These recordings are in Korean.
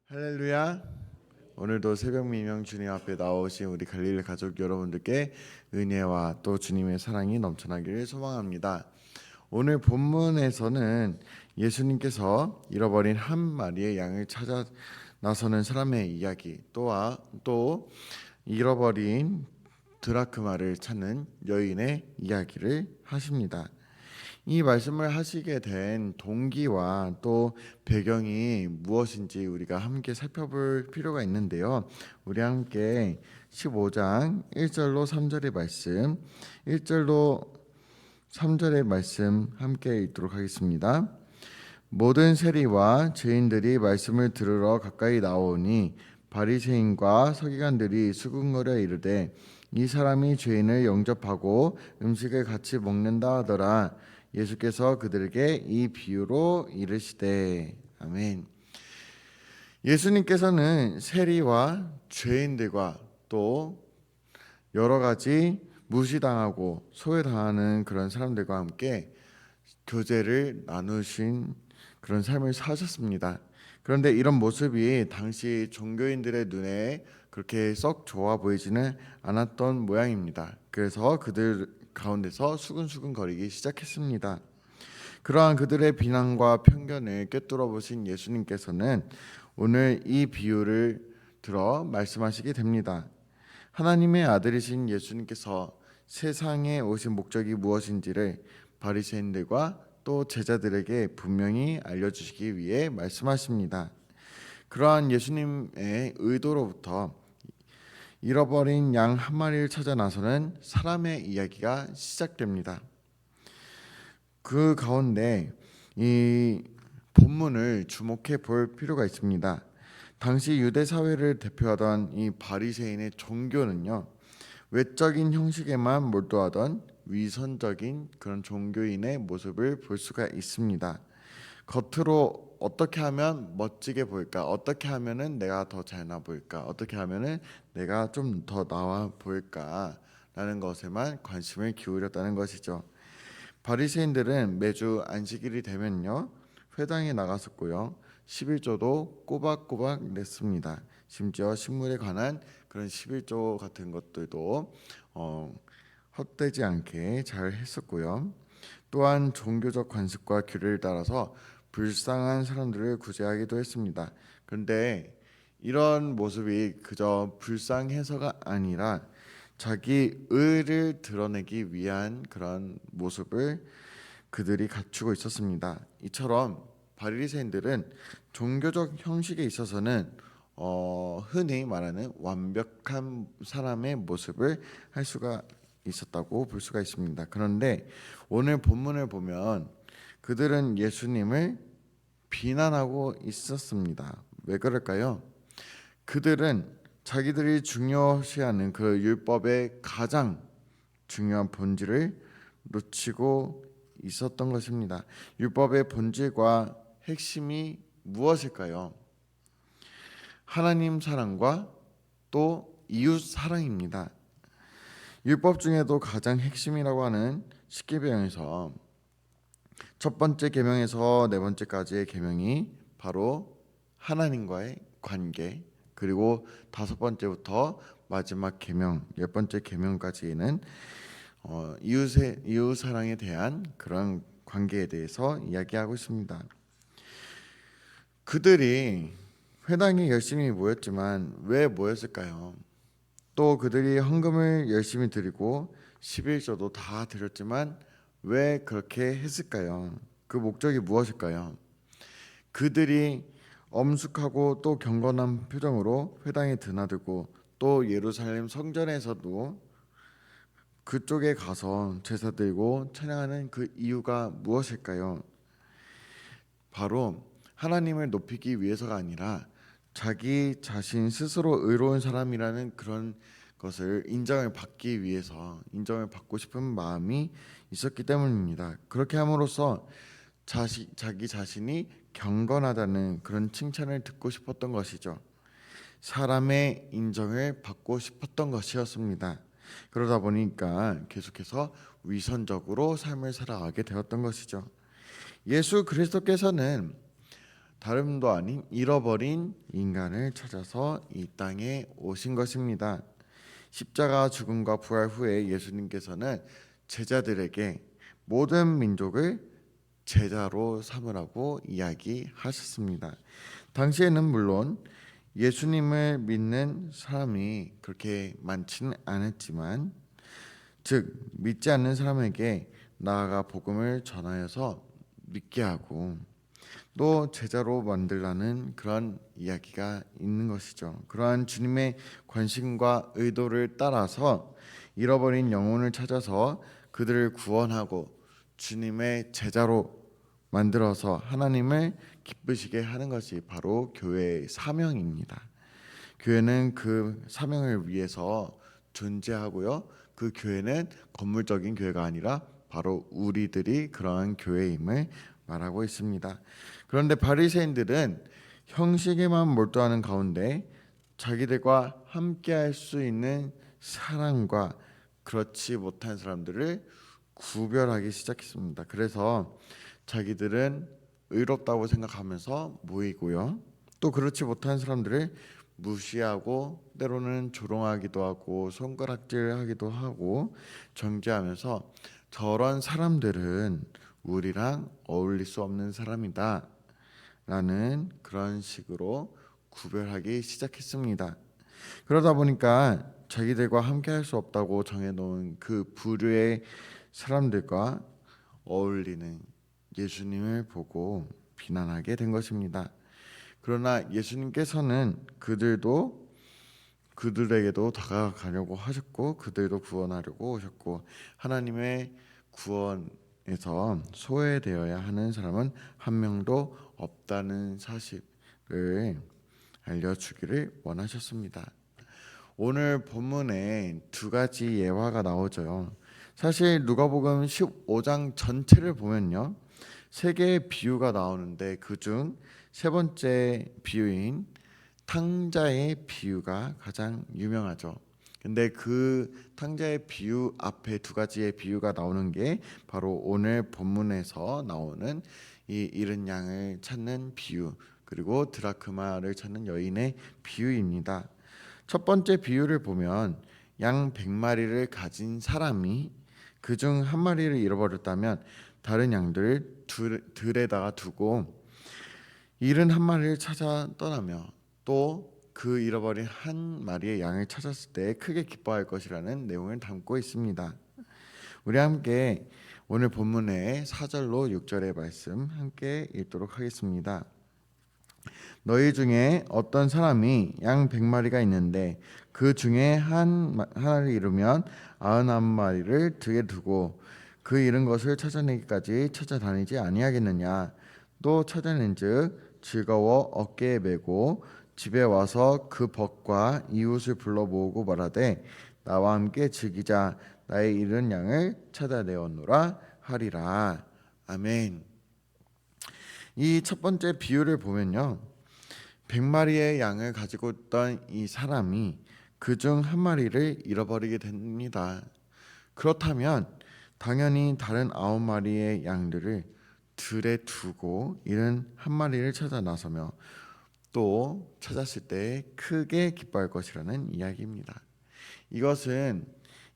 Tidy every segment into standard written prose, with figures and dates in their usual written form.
할렐루야. 오늘도 새벽 미명 주님 앞에 나오신 우리 갈릴리 가족 여러분들께 은혜와 또 주님의 사랑이 넘쳐나기를 소망합니다. 오늘 본문에서는 예수님께서 잃어버린 한 마리의 양을 찾아 나서는 사람의 이야기, 또 잃어버린 드라크마를 찾는 여인의 이야기를 하십니다. 이 말씀을 하시게 된 동기와 또 배경이 무엇인지 우리가 함께 살펴볼 필요가 있는데요. 우리 함께 15장 1절로 3절의 말씀, 1절로 3절의 말씀 함께 읽도록 하겠습니다. 모든 세리와 죄인들이 말씀을 들으러 가까이 나오니 바리새인과 서기관들이 수군거려 이르되 이 사람이 죄인을 영접하고 음식을 같이 먹는다 하더라. 예수께서 그들에게 이 비유로 이르시되 아멘. 예수님께서는 세리와 죄인들과 또 여러 가지 무시당하고 소외당하는 그런 사람들과 함께 교제를 나누신 그런 삶을 사셨습니다. 그런데 이런 모습이 당시 종교인들의 눈에 그렇게 썩 좋아 보이지는 않았던 모양입니다. 그래서 그들 가운데서 수근수근 거리기 시작했습니다. 그러한 그들의 비난과 편견을 꿰뚫어 보신 예수님께서는 오늘 이 비유를 들어 말씀하시게 됩니다. 하나님의 아들이신 예수님께서 세상에 오신 목적이 무엇인지를 바리새인들과 또 제자들에게 분명히 알려주시기 위해 말씀하십니다. 그러한 예수님의 의도로부터 잃어버린 양 한 마리를 찾아 나서는 사람의 이야기가 시작됩니다. 그 가운데 이 본문을 주목해 볼 필요가 있습니다. 당시 유대 사회를 대표하던 이 바리새인의 종교는요, 외적인 형식에만 몰두하던 위선적인 그런 종교인의 모습을 볼 수가 있습니다. 겉으로 어떻게 하면 멋지게 보일까? 어떻게 하면은 내가 더 잘나 보일까? 어떻게 하면은 내가 좀 더 나아 보일까? 라는 것에만 관심을 기울였다는 것이죠. 바리새인들은 매주 안식일이 되면요, 회당에 나갔었고요, 11조도 꼬박꼬박 냈습니다. 심지어 식물에 관한 그런 11조 같은 것들도 헛되지 않게 잘 했었고요. 또한 종교적 관습과 규례를 따라서 불쌍한 사람들을 구제하기도 했습니다. 그런데 이런 모습이 그저 불쌍해서가 아니라 자기 의를 드러내기 위한 그런 모습을 그들이 갖추고 있었습니다. 이처럼 바리새인들은 종교적 형식에 있어서는 흔히 말하는 완벽한 사람의 모습을 할 수가 있었다고 볼 수가 있습니다. 그런데 오늘 본문을 보면 그들은 예수님을 비난하고 있었습니다. 왜 그럴까요? 그들은 자기들이 중요시하는 그 율법의 가장 중요한 본질을 놓치고 있었던 것입니다. 율법의 본질과 핵심이 무엇일까요? 하나님 사랑과 또 이웃 사랑입니다. 율법 중에도 가장 핵심이라고 하는 십계명에서 첫 번째 계명에서 네 번째까지의 계명이 바로 하나님과의 관계, 그리고 다섯 번째부터 마지막 계명, 열 번째 계명까지는 이웃 사랑에 대한 그런 관계에 대해서 이야기하고 있습니다. 그들이 회당에 열심히 모였지만 왜 모였을까요? 또 그들이 헌금을 열심히 드리고 11조도 다 드렸지만 왜 그렇게 했을까요? 그 목적이 무엇일까요? 그들이 엄숙하고 또 경건한 표정으로 회당에 드나들고 또 예루살렘 성전에서도 그쪽에 가서 제사 드리고 찬양하는 그 이유가 무엇일까요? 바로 하나님을 높이기 위해서가 아니라 자기 자신 스스로 의로운 사람이라는 그런 것을 인정을 받기 위해서, 인정을 받고 싶은 마음이 있었기 때문입니다. 그렇게 함으로써 자기 자신이 경건하다는 그런 칭찬을 듣고 싶었던 것이죠. 사람의 인정을 받고 싶었던 것이었습니다. 그러다 보니까 계속해서 위선적으로 삶을 살아가게 되었던 것이죠. 예수 그리스도께서는 다름도 아닌 잃어버린 인간을 찾아서 이 땅에 오신 것입니다. 십자가 죽음과 부활 후에 예수님께서는 제자들에게 모든 민족을 제자로 삼으라고 이야기하셨습니다. 당시에는 물론 예수님을 믿는 사람이 그렇게 많지는 않았지만, 즉 믿지 않는 사람에게 나아가 복음을 전하여서 믿게 하고 또 제자로 만들라는 그런 이야기가 있는 것이죠. 그러한 주님의 관심과 의도를 따라서 잃어버린 영혼을 찾아서 그들을 구원하고 주님의 제자로 만들어서 하나님을 기쁘시게 하는 것이 바로 교회의 사명입니다. 교회는 그 사명을 위해서 존재하고요. 그 교회는 건물적인 교회가 아니라 바로 우리들이 그러한 교회임을 말하고 있습니다. 그런데 바리새인들은 형식에만 몰두하는 가운데 자기들과 함께할 수 있는 사람과 그렇지 못한 사람들을 구별하기 시작했습니다. 그래서 자기들은 의롭다고 생각하면서 모이고요. 또 그렇지 못한 사람들을 무시하고 때로는 조롱하기도 하고 손가락질하기도 하고 정죄하면서 저런 사람들은 우리랑 어울릴 수 없는 사람이다 라는 그런 식으로 구별하기 시작했습니다. 그러다 보니까 자기들과 함께 할 수 없다고 정해놓은 그 부류의 사람들과 어울리는 예수님을 보고 비난하게 된 것입니다. 그러나 예수님께서는 그들에게도 다가가려고 하셨고 그들도 구원하려고 오셨고, 하나님의 구원에서 소외되어야 하는 사람은 한 명도 없다는 사실을 알려주기를 원하셨습니다. 오늘 본문에 두 가지 예화가 나오죠. 사실 누가복음 15장 전체를 보면요, 세 개의 비유가 나오는데 그중 세 번째 비유인 탕자의 비유가 가장 유명하죠. 근데 그 탕자의 비유 앞에 두 가지의 비유가 나오는 게 바로 오늘 본문에서 나오는 이 잃은 양을 찾는 비유, 그리고 드라크마를 찾는 여인의 비유입니다. 첫 번째 비유를 보면 양 100마리를 가진 사람이 그중 한 마리를 잃어버렸다면 다른 양들을 들에다가 두고 잃은 한 마리를 찾아 떠나며 또 그 잃어버린 한 마리의 양을 찾았을 때 크게 기뻐할 것이라는 내용을 담고 있습니다. 우리 함께 오늘 본문의 4절로 6절의 말씀 함께 읽도록 하겠습니다. 너희 중에 어떤 사람이 양 100마리가 있는데 그 중에 하나를 잃으면 99마리를 등에 두고 그 잃은 것을 찾아내기까지 찾아다니지 아니하겠느냐. 또 찾아낸즉 즐거워 어깨에 메고 집에 와서 그 벗과 이웃을 불러 모으고 말하되 나와 함께 즐기자. 나의 잃은 양을 찾아내었노라 하리라. 아멘. 이 첫 번째 비유를 보면요, 100마리의 양을 가지고 있던 이 사람이 그중 한 마리를 잃어버리게 됩니다. 그렇다면 당연히 다른 9마리의 양들을 들에 두고 잃은 한 마리를 찾아 나서며 또 찾았을 때 크게 기뻐할 것이라는 이야기입니다. 이것은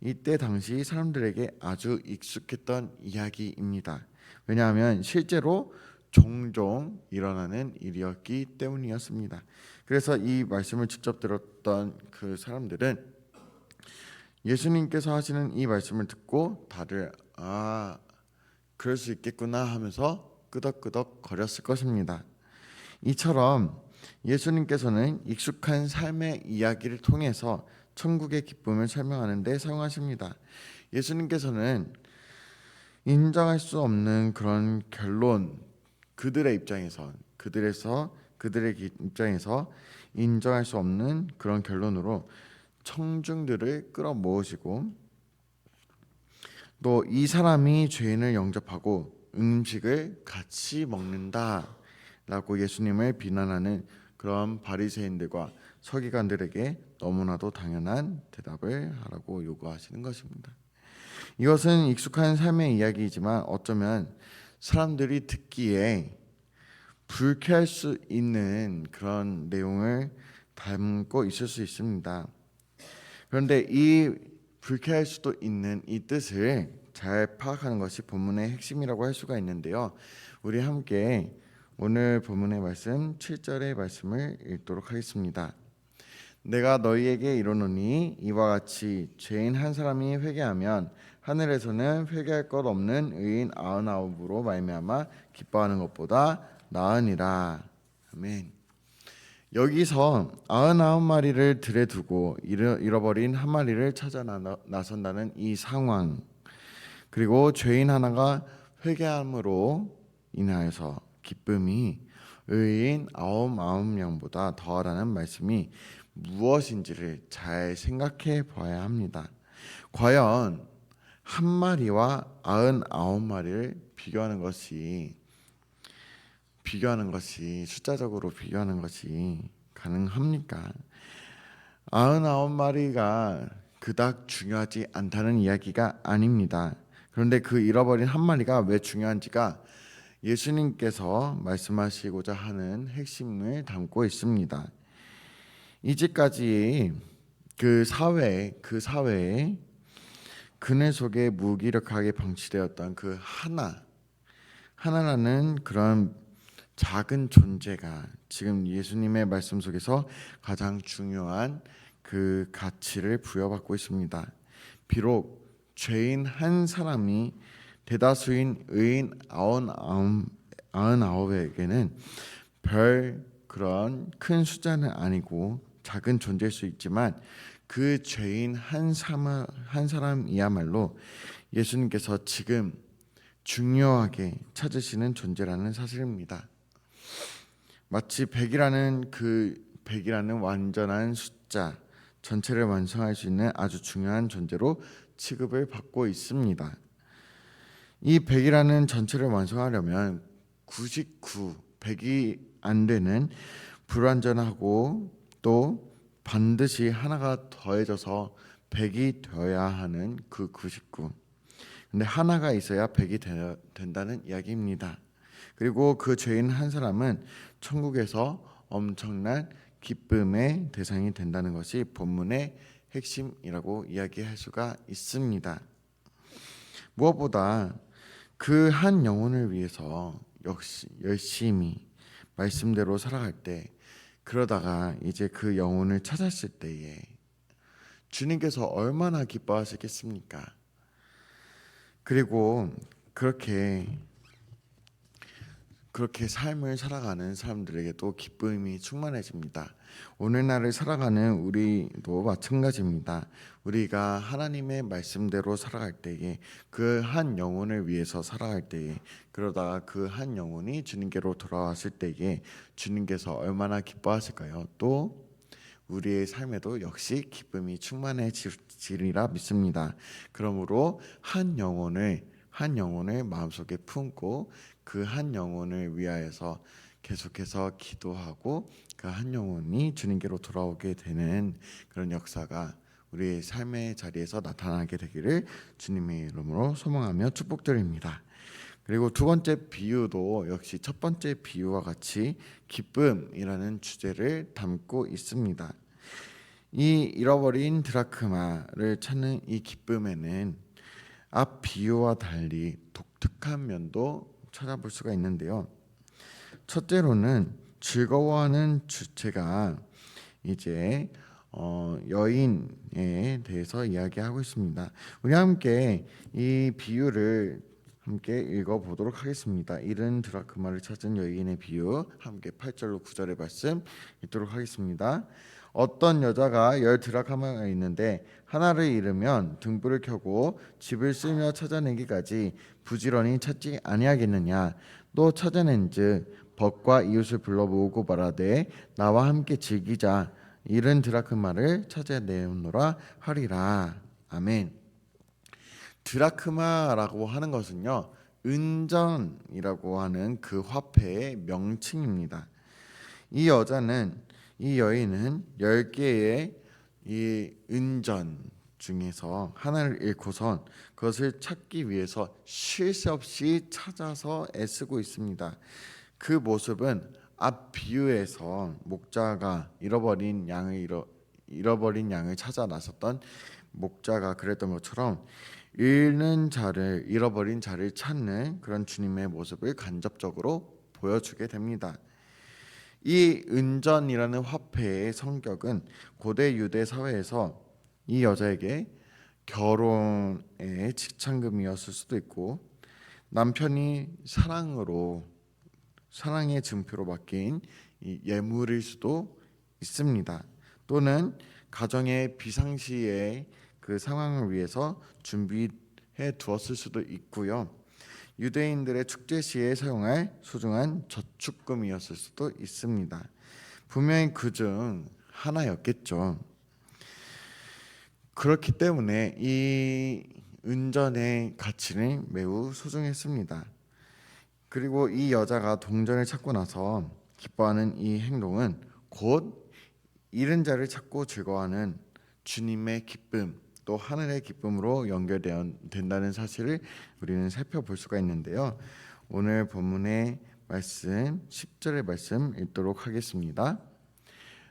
이때 당시 사람들에게 아주 익숙했던 이야기입니다. 왜냐하면 실제로 종종 일어나는 일이었기 때문이었습니다. 그래서 이 말씀을 직접 들었던 그 사람들은 예수님께서 하시는 이 말씀을 듣고 다들 그럴 수 있겠구나 하면서 끄덕끄덕 거렸을 것입니다. 이처럼 예수님께서는 익숙한 삶의 이야기를 통해서 천국의 기쁨을 설명하는 데 사용하십니다. 예수님께서는 인정할 수 없는 그런 결론, 그들의 입장에서 인정할 수 없는 그런 결론으로 청중들을 끌어모으시고 또 이 사람이 죄인을 영접하고 음식을 같이 먹는다라고 예수님을 비난하는 그런 바리새인들과 서기관들에게 너무나도 당연한 대답을 하라고 요구하시는 것입니다. 이것은 익숙한 삶의 이야기이지만 어쩌면 사람들이 듣기에 불쾌할 수 있는 그런 내용을 담고 있을 수 있습니다. 그런데 이 불쾌할 수도 있는 이 뜻을 잘 파악하는 것이 본문의 핵심이라고 할 수가 있는데요. 우리 함께 오늘 본문의 말씀 7절의 말씀을 읽도록 하겠습니다. 내가 너희에게 이르노니 이와 같이 죄인 한 사람이 회개하면 하늘에서는 회개할 것 없는 의인 99으로 말미암아 기뻐하는 것보다 나으니라. 아멘. 여기서 99마리를 들에 두고 잃어버린 한 마리를 찾아 나선다는 이 상황, 그리고 죄인 하나가 회개함으로 인하여서 기쁨이 의인 99명보다 더하다는 말씀이 무엇인지를 잘 생각해 봐야 합니다. 과연 한 마리와 99마리를 비교하는 것이 숫자적으로 비교하는 것이 가능합니까? 99마리가 그닥 중요하지 않다는 이야기가 아닙니다. 그런데 그 잃어버린 한 마리가 왜 중요한지가 예수님께서 말씀하시고자 하는 핵심을 담고 있습니다. 이제까지 그 사회에 그늘 속에 무기력하게 방치되었던 그 하나라는 그런 작은 존재가 지금 예수님의 말씀 속에서 가장 중요한 그 가치를 부여받고 있습니다. 비록 죄인 한 사람이 대다수인 의인 99에게는 별 그런 큰 숫자는 아니고 작은 존재일 수 있지만 그 죄인 한 사람이야말로 예수님께서 지금 중요하게 찾으시는 존재라는 사실입니다. 마치 100이라는 완전한 숫자 전체를 완성할 수 있는 아주 중요한 존재로 취급을 받고 있습니다. 이 100이라는 전체를 완성하려면 100이 안 되는 불완전하고 또 반드시 하나가 더해져서 100이 되어야 하는 그 99. 근데 하나가 있어야 100이 된다는 이야기입니다. 그리고 그 죄인 한 사람은 천국에서 엄청난 기쁨의 대상이 된다는 것이 본문의 핵심이라고 이야기할 수가 있습니다. 무엇보다 그 한 영혼을 위해서 역시 열심히 말씀대로 살아갈 때, 그러다가 이제 그 영혼을 찾았을 때에 주님께서 얼마나 기뻐하시겠습니까? 그리고 그렇게 삶을 살아가는 사람들에게도 기쁨이 충만해집니다. 오늘날을 살아가는 우리도 마찬가지입니다. 우리가 하나님의 말씀대로 살아갈 때에, 그 한 영혼을 위해서 살아갈 때에, 그러다가 그 한 영혼이 주님께로 돌아왔을 때에 주님께서 얼마나 기뻐하실까요? 또 우리의 삶에도 역시 기쁨이 충만해지리라 믿습니다. 그러므로 한 영혼을 마음속에 품고 그 한 영혼을 위하여서 계속해서 기도하고 그 한 영혼이 주님께로 돌아오게 되는 그런 역사가 우리의 삶의 자리에서 나타나게 되기를 주님의 이름으로 소망하며 축복드립니다. 그리고 두 번째 비유도 역시 첫 번째 비유와 같이 기쁨이라는 주제를 담고 있습니다. 이 잃어버린 드라크마를 찾는 이 기쁨에는 앞 비유와 달리 독특한 면도 찾아볼 수가 있는데요. 첫째로는 즐거워하는 주체가 이제 여인에 대해서 이야기하고 있습니다. 우리 함께 이 비유를 함께 읽어보도록 하겠습니다. 잃은 드라크마를 찾은 여인의 비유, 함께 8절로 9절의 말씀 읽도록 하겠습니다. 어떤 여자가 10드라크마가 있는데 하나를 잃으면 등불을 켜고 집을 쓸며 찾아내기까지 부지런히 찾지 아니하겠느냐. 또 찾아낸즉 벗과 이웃을 불러 모으고 말하되 나와 함께 즐기자. 잃은 드라크마를 찾아내오노라 하리라. 아멘. 드라크마라고 하는 것은요, 은전이라고 하는 그 화폐의 명칭입니다. 이 여인은 10개의 이 은전 중에서 하나를 잃고선 그것을 찾기 위해서 쉴 새 없이 찾아서 애쓰고 있습니다. 그 모습은 앞 비유에서 목자가 잃어버린 양을 찾아 나섰던 목자가 그랬던 것처럼 잃어버린 자를 찾는 그런 주님의 모습을 간접적으로 보여주게 됩니다. 이 은전이라는 화폐의 성격은 고대 유대 사회에서 이 여자에게 결혼의 직장금이었을 수도 있고, 남편이 사랑의 증표로 맡긴 이 예물일 수도 있습니다. 또는 가정의 비상시의 그 상황을 위해서 준비해 두었을 수도 있고요. 유대인들의 축제 시에 사용할 소중한 저축금이었을 수도 있습니다. 분명히 그중 하나였겠죠. 그렇기 때문에 이 은전의 가치는 매우 소중했습니다. 그리고 이 여자가 동전을 찾고 나서 기뻐하는 이 행동은 곧 잃은 자를 찾고 즐거워하는 주님의 기쁨, 또 하늘의 기쁨으로 연결된다는 사실을 우리는 살펴볼 수가 있는데요. 오늘 본문의 말씀 10절의 말씀 읽도록 하겠습니다.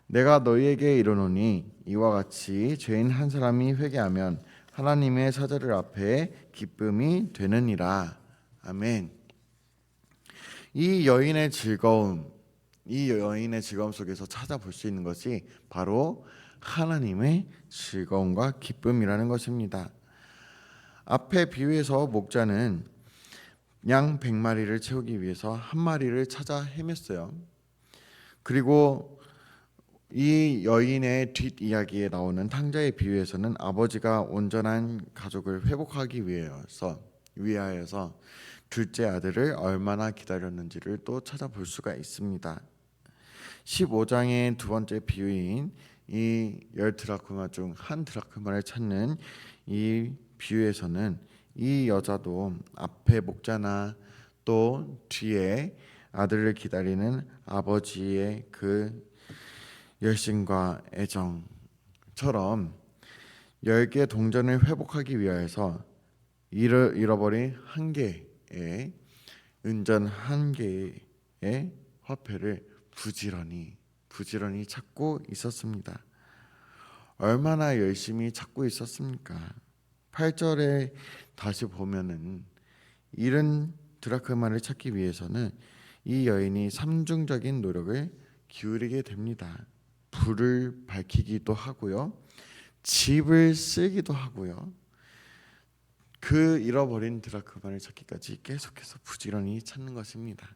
내가 너희에게 이르노니 이와 같이 죄인 한 사람이 회개하면 하나님의 사자들 앞에 기쁨이 되느니라. 아멘. 이 여인의 즐거움 속에서 찾아볼 수 있는 것이 바로 하나님의 즐거움과 기쁨이라는 것입니다. 앞에 비유에서 목자는 양 100마리를 채우기 위해서 한 마리를 찾아 헤맸어요. 그리고 이 여인의 뒷이야기에 나오는 탕자의 비유에서는 아버지가 온전한 가족을 회복하기 위하여서 둘째 아들을 얼마나 기다렸는지를 또 찾아볼 수가 있습니다. 15장의 두 번째 비유인 이 10드라크마 중 한 드라크마를 찾는 이 비유에서는 이 여자도 앞에 목자나 또 뒤에 아들을 기다리는 아버지의 그 열심과 애정처럼 10개 동전을 회복하기 위하여서 잃어버린 한 개의 은전 한 개의 화폐를 부지런히 찾고 있었습니다. 얼마나 열심히 찾고 있었습니까? 8절에 다시 보면은 잃은 드라크마를 찾기 위해서는 이 여인이 삼중적인 노력을 기울이게 됩니다. 불을 밝히기도 하고요, 집을 쓰기도 하고요, 그 잃어버린 드라크마를 찾기까지 계속해서 부지런히 찾는 것입니다.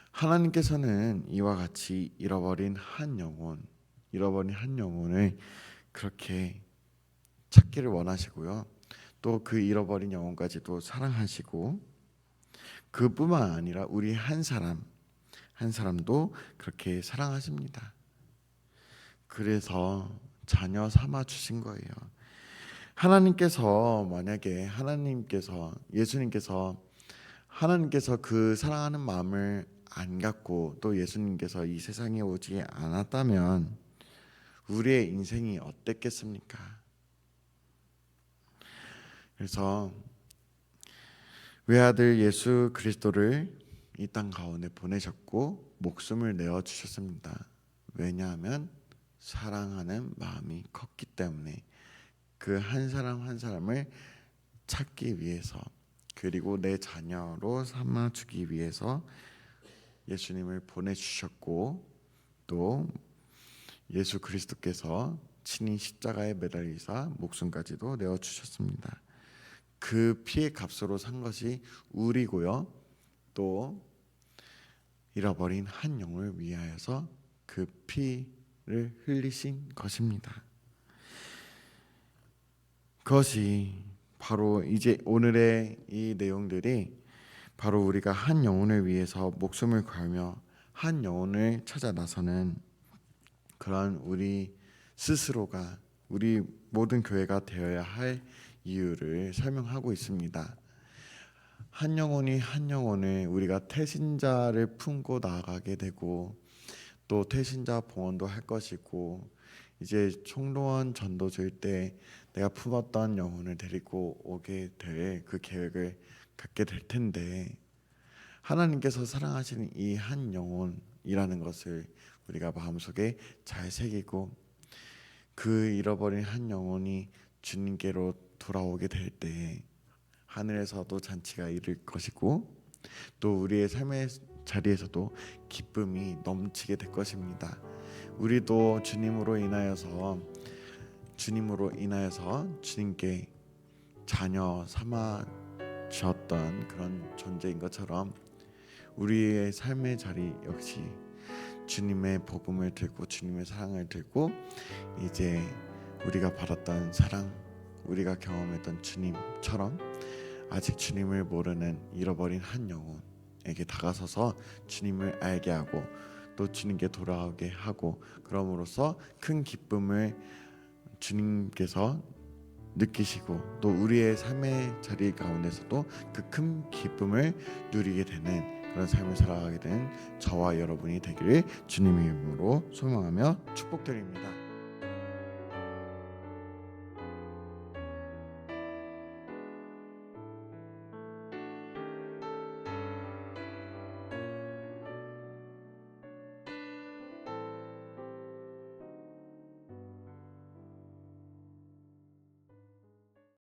하나님께서는 이와 같이 잃어버린 한 영혼을 그렇게 찾기를 원하시고요, 또 그 잃어버린 영혼까지도 사랑하시고, 그뿐만 아니라 우리 한 사람도 그렇게 사랑하십니다. 그래서 자녀 삼아 주신 거예요. 만약에 예수님께서 그 사랑하는 마음을 안 갖고 또 예수님께서 이 세상에 오지 않았다면 우리의 인생이 어땠겠습니까? 그래서 외아들 예수 그리스도를 이 땅 가운데 보내셨고 목숨을 내어 주셨습니다. 왜냐하면 사랑하는 마음이 컸기 때문에, 그 한 사람 한 사람을 찾기 위해서, 그리고 내 자녀로 삼아 주기 위해서 예수님을 보내주셨고, 또 예수 그리스도께서 친히 십자가에 매달리사 목숨까지도 내어주셨습니다. 그 피의 값으로 산 것이 우리고요, 또 잃어버린 한 영을 위하여서 그 피를 흘리신 것입니다. 그것이 바로 이제 오늘의 이 내용들이 바로 우리가 한 영혼을 위해서 목숨을 걸며 한 영혼을 찾아 나서는 그런 우리 스스로가, 우리 모든 교회가 되어야 할 이유를 설명하고 있습니다. 한 영혼을 우리가 태신자를 품고 나아가게 되고, 또 태신자 봉헌도 할 것이고, 이제 총로원 전도주일 때 내가 품었던 영혼을 데리고 오게 될 그 계획을 갖게 될 텐데, 하나님께서 사랑하시는 이 한 영혼이라는 것을 우리가 마음속에 잘 새기고 그 잃어버린 한 영혼이 주님께로 돌아오게 될 때 하늘에서도 잔치가 이룰 것이고 또 우리의 삶의 자리에서도 기쁨이 넘치게 될 것입니다. 우리도 주님으로 인하여서 주님께 자녀 삼아 주셨던 그런 존재인 것처럼 우리의 삶의 자리 역시 주님의 복음을 들고 주님의 사랑을 들고 이제 우리가 받았던 사랑, 우리가 경험했던 주님처럼 아직 주님을 모르는 잃어버린 한 영혼에게 다가서서 주님을 알게 하고 또 주님께 돌아오게 하고 그럼으로써 큰 기쁨을 주님께서 느끼시고 또 우리의 삶의 자리 가운데서도 그 큰 기쁨을 누리게 되는 그런 삶을 살아가게 된 저와 여러분이 되기를 주님의 이름으로 소망하며 축복드립니다.